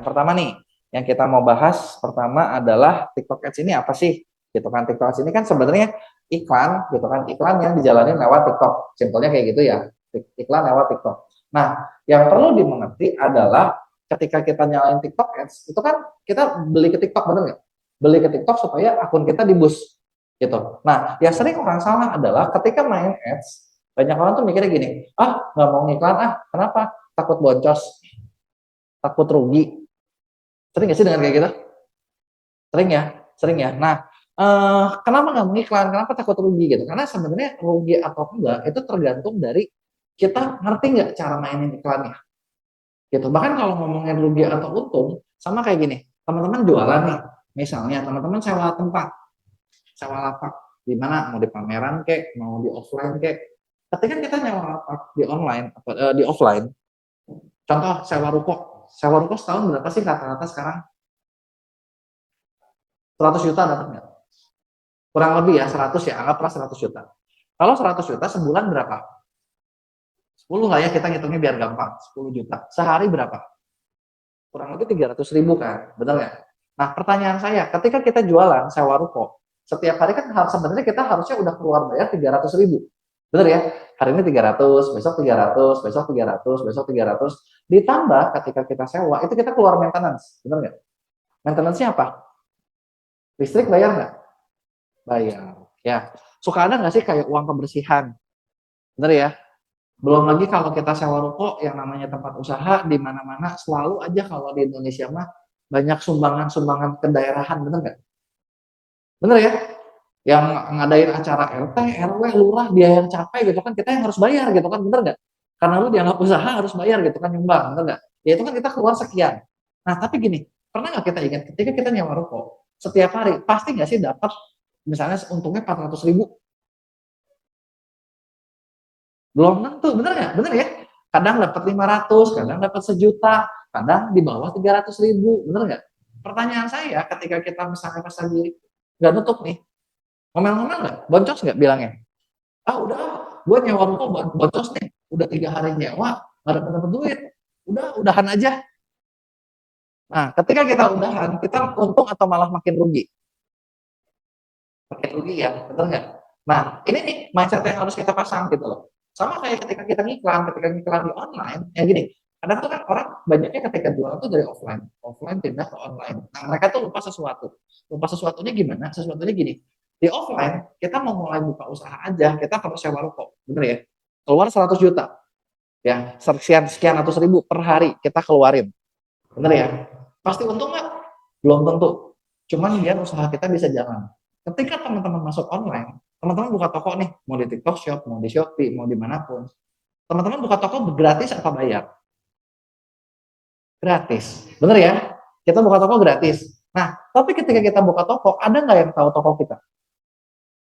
yang pertama nih, yang kita mau bahas pertama adalah TikTok Ads ini apa sih? Gitu kan, TikTok Ads ini kan sebenarnya iklan, gitu kan, iklan yang dijalani lewat TikTok. Simpelnya kayak gitu ya, iklan lewat TikTok. Nah, yang perlu dimengerti adalah ketika kita nyalain TikTok Ads, itu kan kita beli ke TikTok, bener nggak? Beli ke TikTok supaya akun kita di-boost, gitu. Nah, yang sering orang salah adalah ketika main ads, banyak orang tuh mikirnya gini, nggak mau ngiklan, kenapa? Takut boncos, takut rugi. Sering nggak sih dengar kayak gitu? Sering ya, sering ya. Nah, kenapa nggak mau iklan? Kenapa takut rugi gitu? Karena sebenarnya rugi atau enggak itu tergantung dari kita ngerti nggak cara mainin iklannya. Gitu. Bahkan kalau ngomongin rugi atau untung, sama kayak gini. Teman-teman jualan nih, misalnya teman-teman sewa tempat, sewa lapak, di mana mau di pameran kek, mau di offline kek. Ketika kita nyewa lapak di online atau di offline, contoh sewa ruko setahun berapa sih rata-rata sekarang? 100 juta dapat nggak? Kurang lebih ya 100 ya, anggaplah 100 juta. Kalau 100 juta sebulan berapa? 10 lah ya, kita ngitungnya biar gampang. 10 juta. Sehari berapa? Kurang lebih 300.000 kan, benar nggak? Nah, pertanyaan saya, ketika kita jualan sewa ruko, setiap hari kan sebenarnya kita harusnya udah keluar bayar 300.000. Benar ya? Hari ini 300, besok 300, besok 300, besok 300. Ditambah ketika kita sewa, itu kita keluar maintenance. Benar nggak? Maintenance-nya apa? Listrik bayar nggak? Bayar. Ya. Suka ada nggak sih kayak uang kebersihan? Benar ya? Belum lagi kalau kita sewa ruko yang namanya tempat usaha di mana-mana selalu aja kalau di Indonesia mah banyak sumbangan-sumbangan kedaerahan, bener nggak? Bener ya? Yang ngadain acara RT, RW, lurah, dia yang capek gitu kan, kita yang harus bayar gitu kan, bener nggak? Karena lu dianggap usaha harus bayar gitu kan, nyumbang, bener nggak? Ya itu kan kita keluar sekian. Nah tapi gini, pernah nggak kita ingat ketika kita nyewa ruko, setiap hari pasti nggak sih dapat misalnya untungnya 400.000? Belum tentu, bener nggak? Bener ya? Kadang dapat 500, kadang dapat 1 juta, kadang di bawah 300.000, bener nggak? Pertanyaan saya, ketika kita misalnya pas lagi nggak nutup nih, ngomel-ngomel nggak? Boncos nggak bilangnya? Udah, gue nyewa ruko boncos nih, udah 3 hari nyewa, nggak dapat duit, udahan aja. Nah, ketika kita udahan, kita untung atau malah makin rugi? Makin rugi ya, bener nggak? Nah, ini nih mindset yang harus kita pasang gitu loh. Sama kayak ketika kita ketika ngiklan di online, ya gini, kadang tuh kan orang banyaknya ketika jualan tuh dari offline pindah ke online. Nah, mereka tuh lupa sesuatu. Lupa sesuatunya gimana? Sesuatunya gini, di offline kita mau mulai buka usaha aja, kita harus sewa ruko, bener ya? Keluar 100 juta, ya sekian ratus ribu per hari kita keluarin, bener ya? Pasti untung nggak? Belum tentu. Cuman biar usaha kita bisa jalan. Ketika teman-teman masuk online, teman-teman buka toko nih, mau di TikTok Shop, mau di Shopee, mau dimanapun. Teman-teman buka toko gratis apa bayar? Gratis. Bener ya? Kita buka toko gratis. Nah, tapi ketika kita buka toko, ada nggak yang tahu toko kita?